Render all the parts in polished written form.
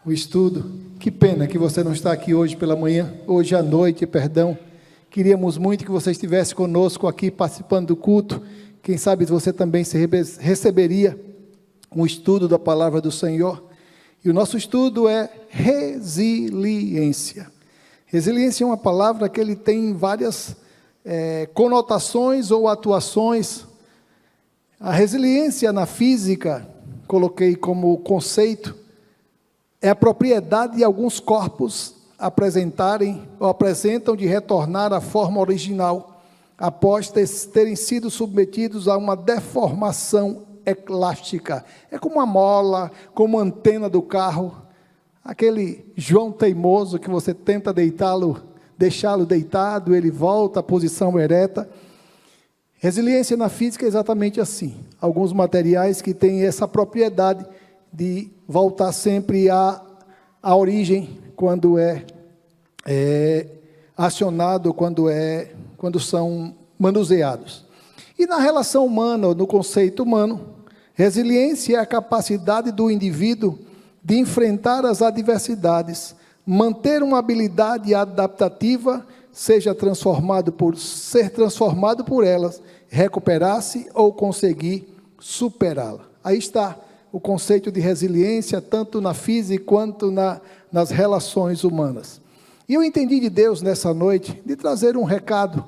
o estudo. Que pena que você não está aqui hoje pela manhã, hoje à noite, perdão. Queríamos muito que você estivesse conosco aqui participando do culto. Quem sabe você também receberia um estudo da palavra do Senhor. E o nosso estudo é resiliência. Resiliência é uma palavra que ele tem várias conotações ou atuações. A resiliência na física, coloquei como conceito, é a propriedade de alguns corpos apresentam de retornar à forma original, após terem sido submetidos a uma deformação elástica. É como a mola, como a antena do carro, aquele João teimoso que você tenta deixá-lo deitado, ele volta à posição ereta. Resiliência na física é exatamente assim. Alguns materiais que têm essa propriedade de voltar sempre à origem quando é acionado, quando são manuseados. E na relação humana, ou no conceito humano, resiliência é a capacidade do indivíduo de enfrentar as adversidades, manter uma habilidade adaptativa, ser transformado por elas, recuperar-se ou conseguir superá-la. Aí está o conceito de resiliência, tanto na física quanto nas relações humanas. E eu entendi de Deus nessa noite, de trazer um recado,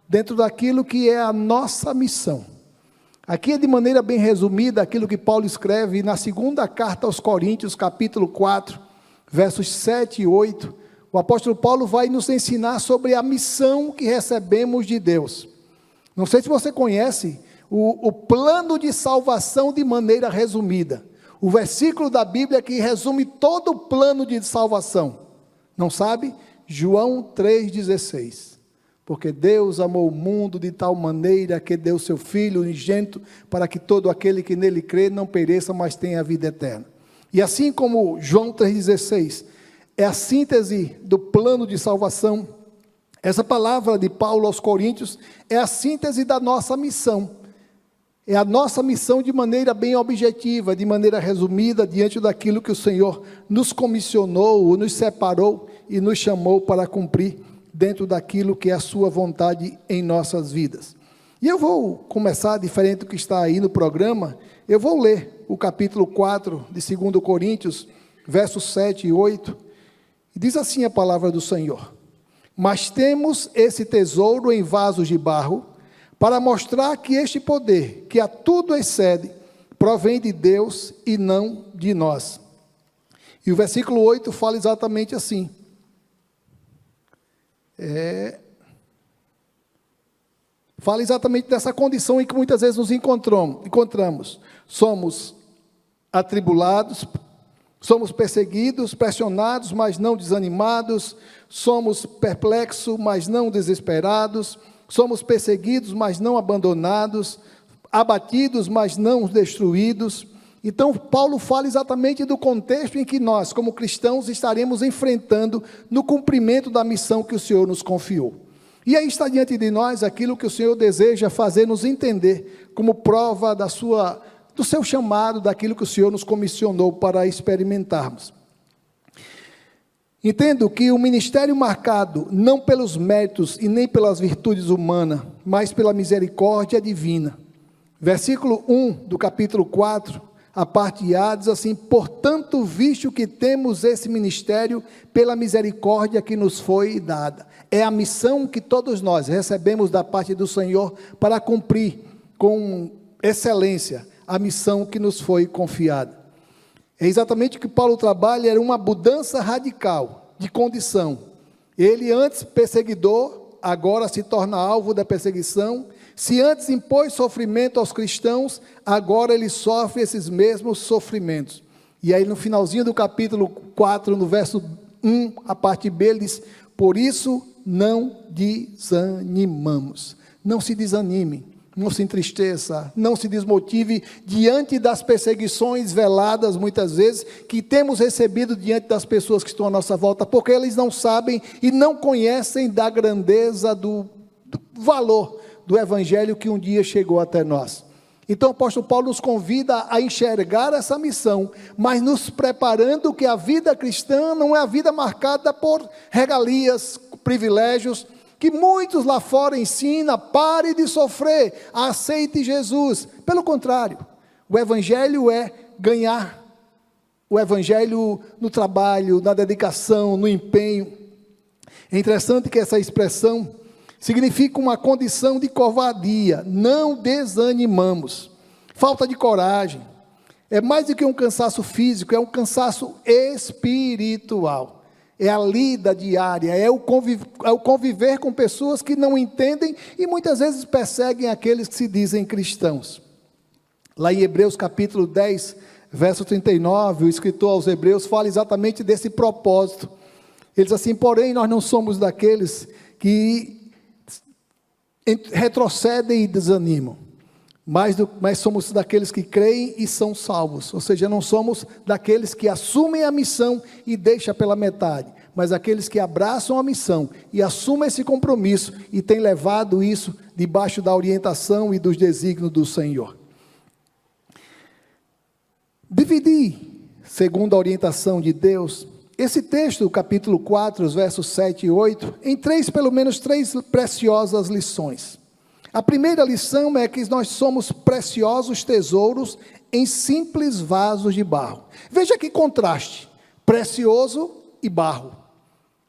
dentro daquilo que é a nossa missão. Aqui é de maneira bem resumida, aquilo que Paulo escreve na segunda carta aos Coríntios, capítulo 4, versos 7 e 8, o apóstolo Paulo vai nos ensinar sobre a missão que recebemos de Deus. Não sei se você conhece o plano de salvação de maneira resumida. O versículo da Bíblia que resume todo o plano de salvação. Não sabe? João 3,16. Porque Deus amou o mundo de tal maneira que deu seu Filho unigênito para que todo aquele que nele crê não pereça, mas tenha a vida eterna. E assim como João 3,16 é a síntese do plano de salvação, essa palavra de Paulo aos Coríntios é a síntese da nossa missão. É a nossa missão de maneira bem objetiva, de maneira resumida, diante daquilo que o Senhor nos comissionou, nos separou e nos chamou para cumprir dentro daquilo que é a sua vontade em nossas vidas. E eu vou começar, diferente do que está aí no programa, eu vou ler o capítulo 4 de 2 Coríntios, versos 7 e 8, e diz assim a palavra do Senhor: mas temos esse tesouro em vasos de barro, para mostrar que este poder, que a tudo excede, provém de Deus e não de nós. E o versículo 8 fala exatamente assim. Fala exatamente dessa condição em que muitas vezes nos encontramos. Somos atribulados, somos perseguidos, pressionados, mas não desanimados, somos perplexos, mas não desesperados, somos perseguidos, mas não abandonados, abatidos, mas não destruídos. Então, Paulo fala exatamente do contexto em que nós, como cristãos, estaremos enfrentando no cumprimento da missão que o Senhor nos confiou. E aí está diante de nós aquilo que o Senhor deseja fazer-nos entender, como prova do seu chamado, daquilo que o Senhor nos comissionou para experimentarmos. Entendo que o ministério marcado não pelos méritos e nem pelas virtudes humanas, mas pela misericórdia divina. Versículo 1 do capítulo 4, a parte A, diz assim: portanto, visto que temos esse ministério, pela misericórdia que nos foi dada. É a missão que todos nós recebemos da parte do Senhor para cumprir com excelência a missão que nos foi confiada. É exatamente o que Paulo trabalha, era uma mudança radical de condição. Ele antes perseguidor, agora se torna alvo da perseguição. Se antes impôs sofrimento aos cristãos, agora ele sofre esses mesmos sofrimentos. E aí no finalzinho do capítulo 4, no verso 1, a parte B, ele diz: por isso não desanimamos. Não se desanime. Não se entristeça, não se desmotive diante das perseguições veladas, muitas vezes, que temos recebido diante das pessoas que estão à nossa volta, porque eles não sabem e não conhecem da grandeza, do valor do Evangelho que um dia chegou até nós. Então o apóstolo Paulo nos convida a enxergar essa missão, mas nos preparando que a vida cristã não é a vida marcada por regalias, privilégios, que muitos lá fora ensinam: pare de sofrer, aceite Jesus. Pelo contrário, o evangelho é ganhar. O evangelho no trabalho, na dedicação, no empenho. É interessante que essa expressão significa uma condição de covardia. Não desanimamos. Falta de coragem. É mais do que um cansaço físico, é um cansaço espiritual. É a lida diária, é o conviver com pessoas que não entendem e muitas vezes perseguem aqueles que se dizem cristãos. Lá em Hebreus capítulo 10, verso 39, o escritor aos Hebreus fala exatamente desse propósito. Ele diz assim: porém nós não somos daqueles que retrocedem e desanimam, mas somos daqueles que creem e são salvos. Ou seja, não somos daqueles que assumem a missão e deixam pela metade, mas aqueles que abraçam a missão e assumem esse compromisso e têm levado isso debaixo da orientação e dos desígnios do Senhor. Dividir, segundo a orientação de Deus, esse texto, capítulo 4, os versos 7 e 8, em pelo menos três preciosas lições. A primeira lição é que nós somos preciosos tesouros em simples vasos de barro. Veja que contraste: precioso e barro.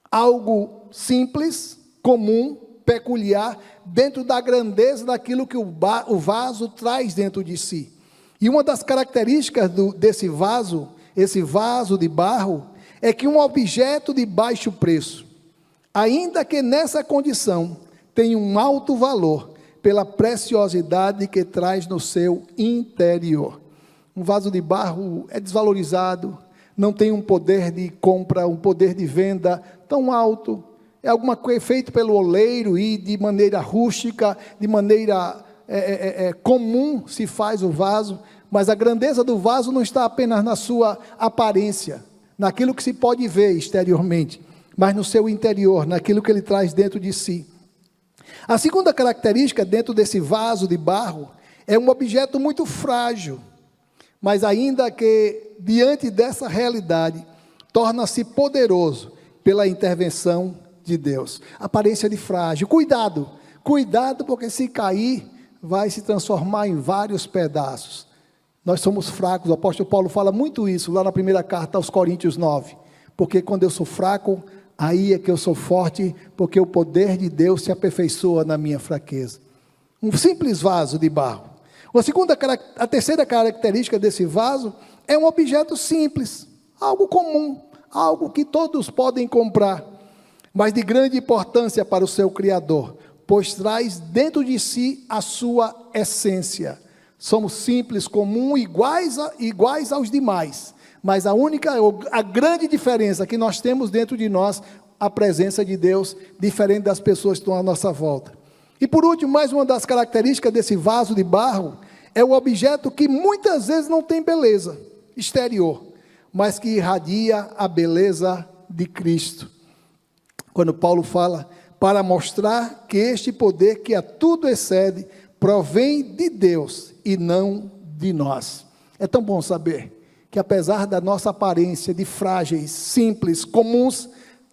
Algo simples, comum, peculiar, dentro da grandeza daquilo que o vaso traz dentro de si. E uma das características desse vaso, esse vaso de barro, é que um objeto de baixo preço, ainda que nessa condição, tem um alto valor, pela preciosidade que traz no seu interior. Um vaso de barro é desvalorizado, não tem um poder de compra, um poder de venda tão alto, é alguma coisa feita pelo oleiro e de maneira rústica, de maneira comum se faz o vaso, mas a grandeza do vaso não está apenas na sua aparência, naquilo que se pode ver exteriormente, mas no seu interior, naquilo que ele traz dentro de si. A segunda característica dentro desse vaso de barro é um objeto muito frágil, mas ainda que diante dessa realidade, torna-se poderoso pela intervenção de Deus. Aparência de frágil, cuidado, porque se cair, vai se transformar em vários pedaços. Nós somos fracos, o apóstolo Paulo fala muito isso, lá na primeira carta aos Coríntios 9, porque quando eu sou fraco, aí é que eu sou forte, porque o poder de Deus se aperfeiçoa na minha fraqueza. Um simples vaso de barro. A terceira característica desse vaso é um objeto simples, algo comum, algo que todos podem comprar, mas de grande importância para o seu Criador, pois traz dentro de si a sua essência. Somos simples, comum, iguais aos demais, mas a grande diferença que nós temos dentro de nós, a presença de Deus, diferente das pessoas que estão à nossa volta. E por último, mais uma das características desse vaso de barro, é o objeto que muitas vezes não tem beleza exterior, mas que irradia a beleza de Cristo. Quando Paulo fala, para mostrar que este poder que a tudo excede, provém de Deus e não de nós. É tão bom saber que apesar da nossa aparência de frágeis, simples, comuns,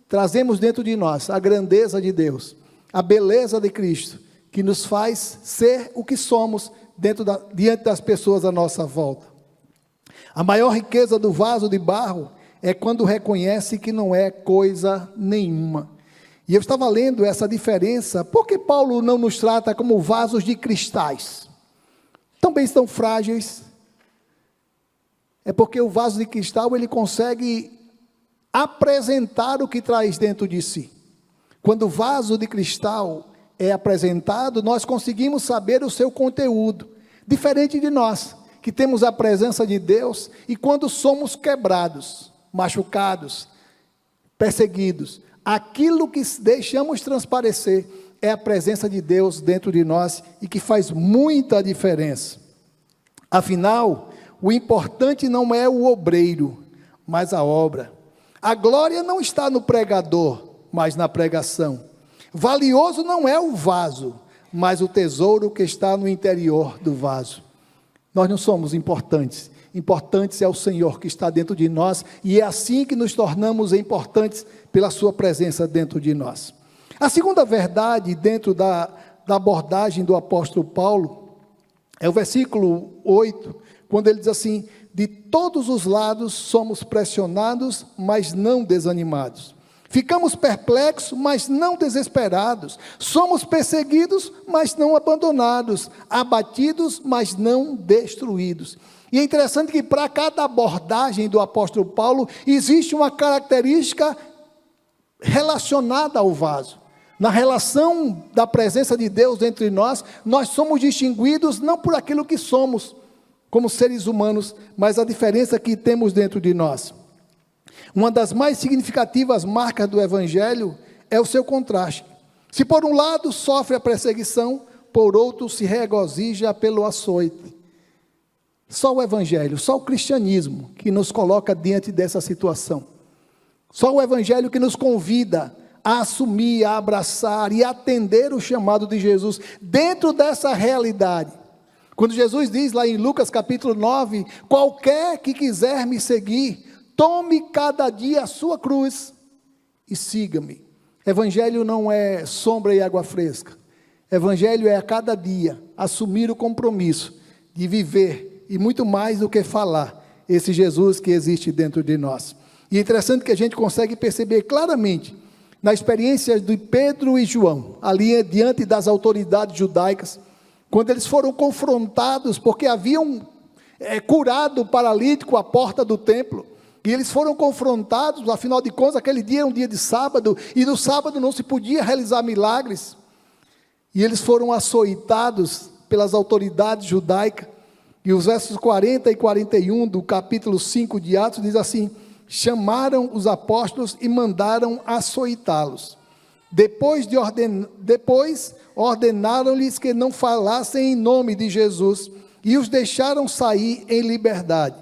trazemos dentro de nós a grandeza de Deus, a beleza de Cristo, que nos faz ser o que somos diante das pessoas à nossa volta. A maior riqueza do vaso de barro é quando reconhece que não é coisa nenhuma. E eu estava lendo essa diferença, por que Paulo não nos trata como vasos de cristais? Também estão frágeis. É porque o vaso de cristal, ele consegue apresentar o que traz dentro de si. Quando o vaso de cristal é apresentado, nós conseguimos saber o seu conteúdo, diferente de nós, que temos a presença de Deus, e quando somos quebrados, machucados, perseguidos, aquilo que deixamos transparecer é a presença de Deus dentro de nós, e que faz muita diferença. Afinal, o importante não é o obreiro, mas a obra. A glória não está no pregador, mas na pregação. Valioso não é o vaso, mas o tesouro que está no interior do vaso. Nós não somos importantes. Importantes é o Senhor que está dentro de nós, e é assim que nos tornamos importantes pela sua presença dentro de nós. A segunda verdade dentro da abordagem do apóstolo Paulo é o versículo 8, quando ele diz assim: de todos os lados somos pressionados, mas não desanimados. Ficamos perplexos, mas não desesperados. Somos perseguidos, mas não abandonados. Abatidos, mas não destruídos. E é interessante que para cada abordagem do apóstolo Paulo, existe uma característica relacionada ao vaso. Na relação da presença de Deus entre nós, nós somos distinguidos não por aquilo que somos, como seres humanos, mas a diferença que temos dentro de nós. Uma das mais significativas marcas do Evangelho é o seu contraste. Se por um lado sofre a perseguição, por outro se regozija pelo açoite. Só o Evangelho, só o cristianismo que nos coloca diante dessa situação. Só o Evangelho que nos convida a assumir, a abraçar e atender o chamado de Jesus dentro dessa realidade. Quando Jesus diz lá em Lucas capítulo 9, qualquer que quiser me seguir, tome cada dia a sua cruz e siga-me. Evangelho não é sombra e água fresca. Evangelho é a cada dia assumir o compromisso de viver, e muito mais do que falar, esse Jesus que existe dentro de nós. E é interessante que a gente consegue perceber claramente, na experiência de Pedro e João, ali diante das autoridades judaicas, quando eles foram confrontados, porque haviam curado o paralítico à porta do templo, e eles foram confrontados, afinal de contas, aquele dia era um dia de sábado, e no sábado não se podia realizar milagres, e eles foram açoitados pelas autoridades judaicas, e os versos 40 e 41 do capítulo 5 de Atos, diz assim: chamaram os apóstolos e mandaram açoitá-los. Depois ordenaram-lhes que não falassem em nome de Jesus, e os deixaram sair em liberdade.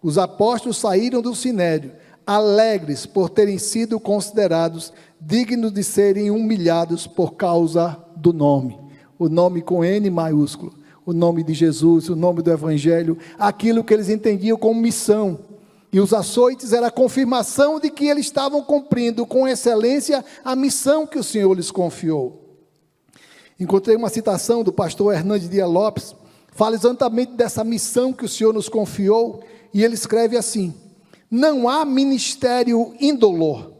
Os apóstolos saíram do sinédrio, alegres por terem sido considerados dignos de serem humilhados por causa do nome. O nome com N maiúsculo. O nome de Jesus, o nome do Evangelho, aquilo que eles entendiam como missão. E os açoites era a confirmação de que eles estavam cumprindo com excelência a missão que o Senhor lhes confiou. Encontrei uma citação do pastor Hernandes Dias Lopes, fala exatamente dessa missão que o Senhor nos confiou, e ele escreve assim: não há ministério indolor.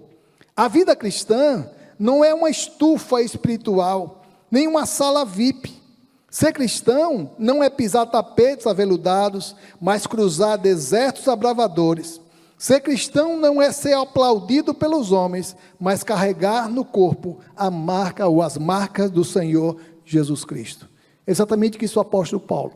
A vida cristã não é uma estufa espiritual, nem uma sala VIP. Ser cristão não é pisar tapetes aveludados, mas cruzar desertos abravadores. Ser cristão não é ser aplaudido pelos homens, mas carregar no corpo a marca ou as marcas do Senhor Jesus Cristo. Exatamente o que disse o apóstolo Paulo.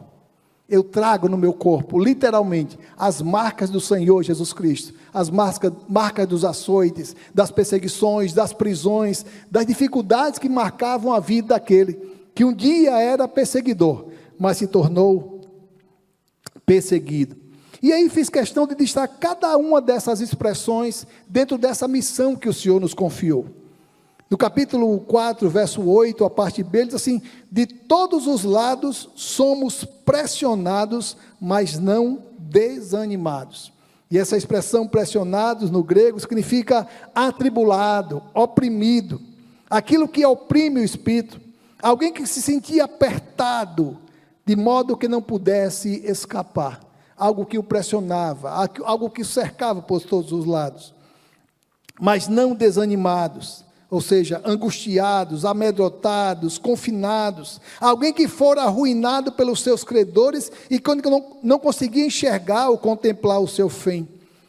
Eu trago no meu corpo, literalmente, as marcas do Senhor Jesus Cristo. As marcas dos açoites, das perseguições, das prisões, das dificuldades que marcavam a vida daquele que um dia era perseguidor, mas se tornou perseguido. E aí fiz questão de destacar cada uma dessas expressões dentro dessa missão que o Senhor nos confiou. No capítulo 4, verso 8, a parte B, ele diz assim: de todos os lados somos pressionados, mas não desanimados. E essa expressão pressionados no grego significa atribulado, oprimido, aquilo que oprime o espírito. Alguém que se sentia apertado, de modo que não pudesse escapar. Algo que o pressionava, algo que o cercava por todos os lados. Mas não desanimados, ou seja, angustiados, amedrontados, confinados. Alguém que fora arruinado pelos seus credores e que não conseguia enxergar ou contemplar o seu fim.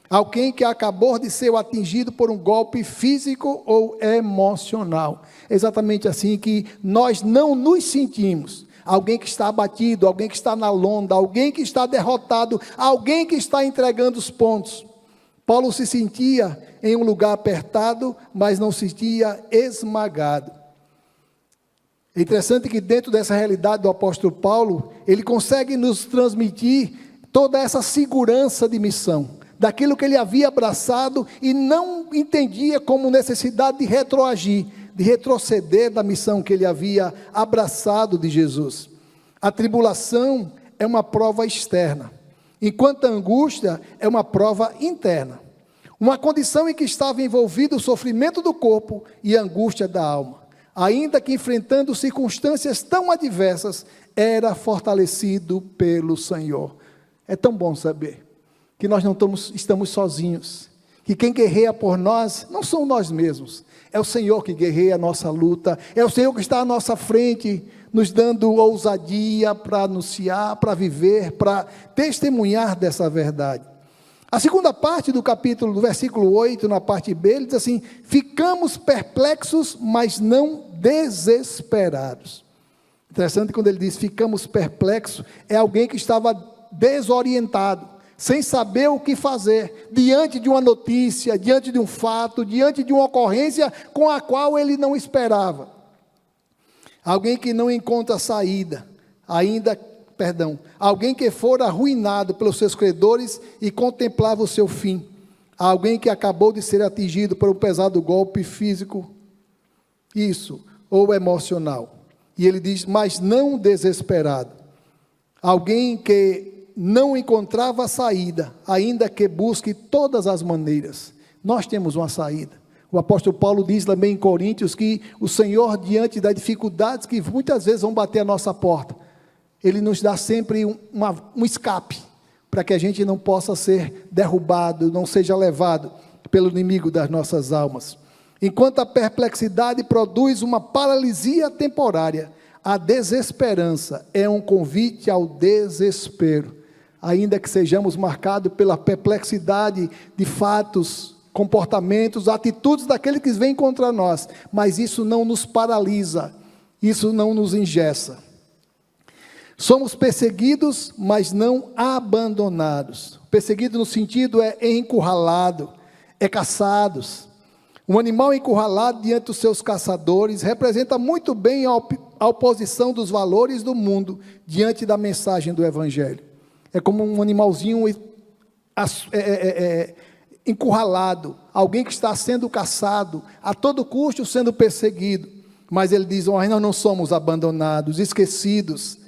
Alguém que acabou de ser atingido por um golpe físico ou emocional. É exatamente assim que nós não nos sentimos. Alguém que está abatido, alguém que está na lona, alguém que está derrotado, alguém que está entregando os pontos. Paulo se sentia em um lugar apertado, mas não se sentia esmagado. É interessante que dentro dessa realidade do apóstolo Paulo, ele consegue nos transmitir toda essa segurança de missão. Daquilo que ele havia abraçado e não entendia como necessidade de retroagir, de retroceder da missão que ele havia abraçado de Jesus. A tribulação é uma prova externa, enquanto a angústia é uma prova interna. Uma condição em que estava envolvido o sofrimento do corpo e a angústia da alma. Ainda que enfrentando circunstâncias tão adversas, era fortalecido pelo Senhor. É tão bom saber que nós não estamos sozinhos, que quem guerreia por nós não são nós mesmos, é o Senhor que guerreia a nossa luta, é o Senhor que está à nossa frente, nos dando ousadia para anunciar, para viver, para testemunhar dessa verdade. A segunda parte do capítulo, do versículo 8, na parte B, ele diz assim: ficamos perplexos, mas não desesperados. Interessante quando ele diz ficamos perplexos, é alguém que estava desorientado, sem saber o que fazer, diante de uma notícia, diante de um fato, diante de uma ocorrência com a qual ele não esperava. Alguém que não encontra saída, alguém que fora arruinado pelos seus credores e contemplava o seu fim. Alguém que acabou de ser atingido por um pesado golpe físico, ou emocional. E ele diz, mas não desesperado. Alguém que não encontrava saída, ainda que busque todas as maneiras. Nós temos uma saída. O apóstolo Paulo diz também em Coríntios que o Senhor, diante das dificuldades que muitas vezes vão bater a nossa porta, Ele nos dá sempre um escape, para que a gente não possa ser derrubado, não seja levado pelo inimigo das nossas almas. Enquanto a perplexidade produz uma paralisia temporária, a desesperança é um convite ao desespero. Ainda que sejamos marcados pela perplexidade de fatos, comportamentos, atitudes daquele que vem contra nós, mas isso não nos paralisa, isso não nos engessa. Somos perseguidos, mas não abandonados. Perseguido no sentido é encurralado, é caçados. Um animal encurralado diante dos seus caçadores representa muito bem a oposição dos valores do mundo diante da mensagem do Evangelho. É como um animalzinho encurralado, alguém que está sendo caçado, a todo custo sendo perseguido. Mas ele diz, nós não somos abandonados, esquecidos,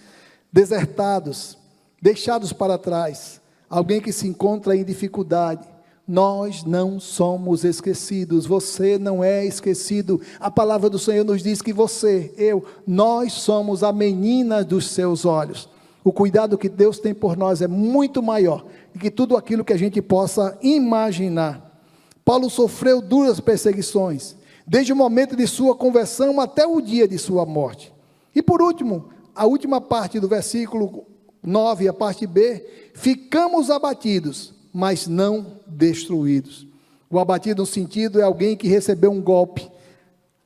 desertados, deixados para trás, alguém que se encontra em dificuldade. Nós não somos esquecidos, você não é esquecido. A palavra do Senhor nos diz que nós somos a menina dos seus olhos. O cuidado que Deus tem por nós é muito maior do que tudo aquilo que a gente possa imaginar. Paulo sofreu duras perseguições, desde o momento de sua conversão até o dia de sua morte. E por último, a última parte do versículo 9, a parte B, ficamos abatidos, mas não destruídos. O abatido no sentido é alguém que recebeu um golpe,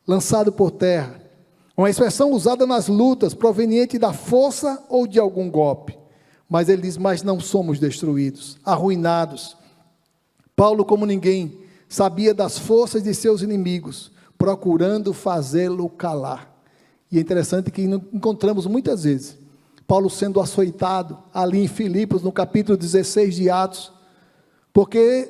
lançado por terra. Uma expressão usada nas lutas, proveniente da força ou de algum golpe. Mas ele diz, mas não somos destruídos, arruinados. Paulo, como ninguém, sabia das forças de seus inimigos, procurando fazê-lo calar. E é interessante que encontramos muitas vezes Paulo sendo açoitado ali em Filipos, no capítulo 16 de Atos, porque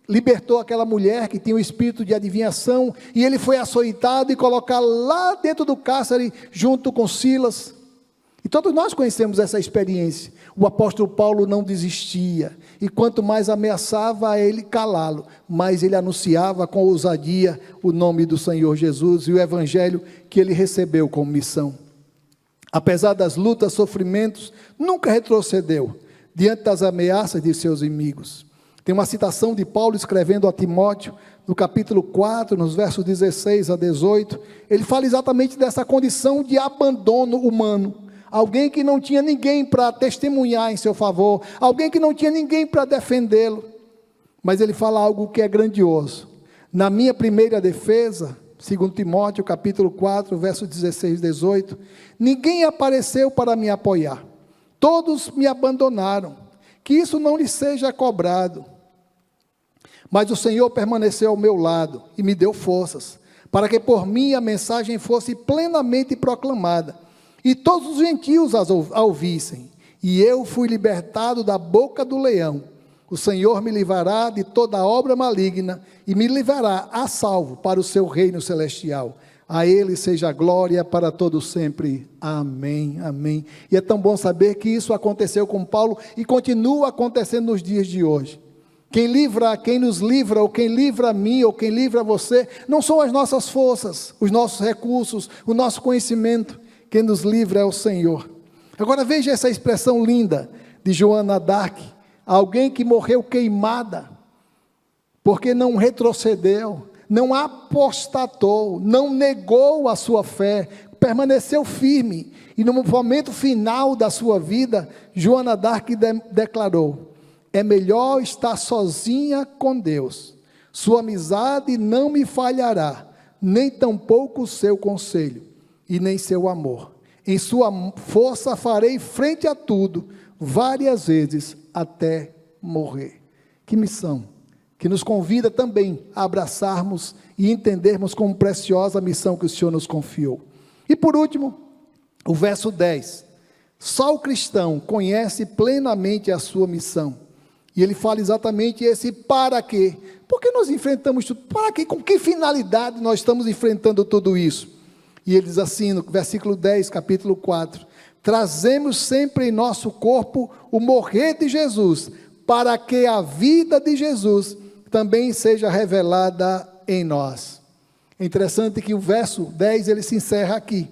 libertou aquela mulher que tinha o espírito de adivinhação, e ele foi açoitado e colocado lá dentro do cárcere, junto com Silas. E todos nós conhecemos essa experiência. O apóstolo Paulo não desistia, e quanto mais ameaçava a ele calá-lo, mais ele anunciava com ousadia o nome do Senhor Jesus e o evangelho que ele recebeu como missão. Apesar das lutas, sofrimentos, nunca retrocedeu diante das ameaças de seus inimigos. Tem uma citação de Paulo escrevendo a Timóteo, no capítulo 4, nos versos 16 a 18, ele fala exatamente dessa condição de abandono humano. Alguém que não tinha ninguém para testemunhar em seu favor, alguém que não tinha ninguém para defendê-lo. Mas ele fala algo que é grandioso. Na minha primeira defesa, segundo Timóteo, capítulo 4, versos 16 e 18, ninguém apareceu para me apoiar. Todos me abandonaram. Que isso não lhe seja cobrado. Mas o Senhor permaneceu ao meu lado e me deu forças, para que por mim a mensagem fosse plenamente proclamada, e todos os gentios a ouvissem. E eu fui libertado da boca do leão. O Senhor me livrará de toda obra maligna, e me livrará a salvo para o seu reino celestial. A Ele seja a glória para todos sempre. Amém, amém. E é tão bom saber que isso aconteceu com Paulo e continua acontecendo nos dias de hoje. Quem nos livra, ou quem livra a mim, ou quem livra você, não são as nossas forças, os nossos recursos, o nosso conhecimento. Quem nos livra é o Senhor. Agora veja essa expressão linda de Joana d'Arc, alguém que morreu queimada, porque não retrocedeu, não apostatou, não negou a sua fé, permaneceu firme, e no momento final da sua vida, Joana d'Arc declarou: é melhor estar sozinha com Deus, sua amizade não me falhará, nem tampouco o seu conselho, e nem seu amor. Em sua força farei frente a tudo, várias vezes, até morrer. Que missão, que nos convida também a abraçarmos e entendermos como preciosa a missão que o Senhor nos confiou. E por último, o verso 10. Só o cristão conhece plenamente a sua missão. E ele fala exatamente esse para quê. Por que nós enfrentamos tudo? Para quê? Com que finalidade nós estamos enfrentando tudo isso? E ele diz assim no versículo 10, capítulo 4. Trazemos sempre em nosso corpo o morrer de Jesus, para que a vida de Jesus também seja revelada em nós. É interessante que o verso 10 ele se encerra aqui.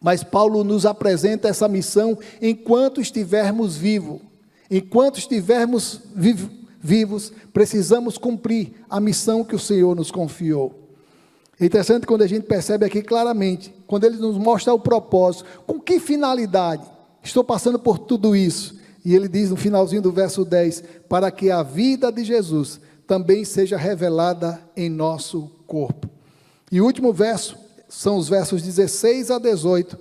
Mas Paulo nos apresenta essa missão enquanto estivermos vivos. Enquanto estivermos vivos, precisamos cumprir a missão que o Senhor nos confiou. É interessante quando a gente percebe aqui claramente, quando ele nos mostra o propósito, com que finalidade estou passando por tudo isso. E ele diz no finalzinho do verso 10, para que a vida de Jesus também seja revelada em nosso corpo. E o último verso, são os versos 16 a 18,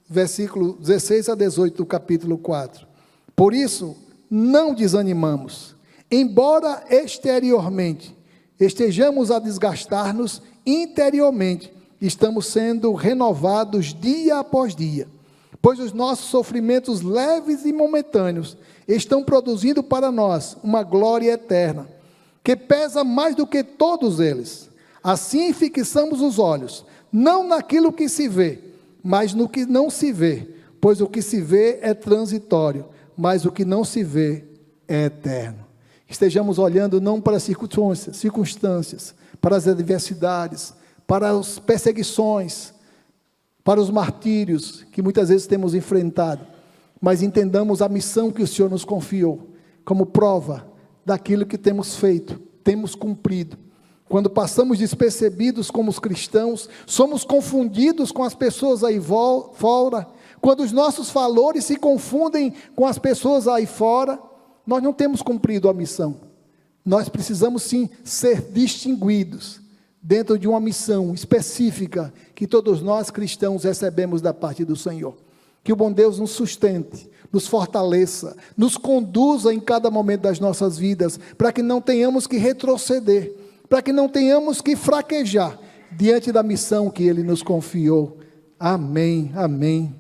versículo 16 a 18 do capítulo 4. Por isso, não desanimamos, embora exteriormente estejamos a desgastar-nos, interiormente estamos sendo renovados dia após dia, pois os nossos sofrimentos leves e momentâneos estão produzindo para nós uma glória eterna, que pesa mais do que todos eles. Assim fixamos os olhos, não naquilo que se vê, mas no que não se vê, pois o que se vê é transitório, mas o que não se vê é eterno. Estejamos olhando não para as circunstâncias, para as adversidades, para as perseguições, para os martírios que muitas vezes temos enfrentado, mas entendamos a missão que o Senhor nos confiou, como prova daquilo que temos feito, temos cumprido. Quando passamos despercebidos como os cristãos, somos confundidos com as pessoas aí fora. Quando os nossos valores se confundem com as pessoas aí fora, nós não temos cumprido a missão. Nós precisamos sim ser distinguidos dentro de uma missão específica que todos nós cristãos recebemos da parte do Senhor. Que o bom Deus nos sustente, nos fortaleça, nos conduza em cada momento das nossas vidas, para que não tenhamos que retroceder, para que não tenhamos que fraquejar diante da missão que Ele nos confiou. Amém, amém.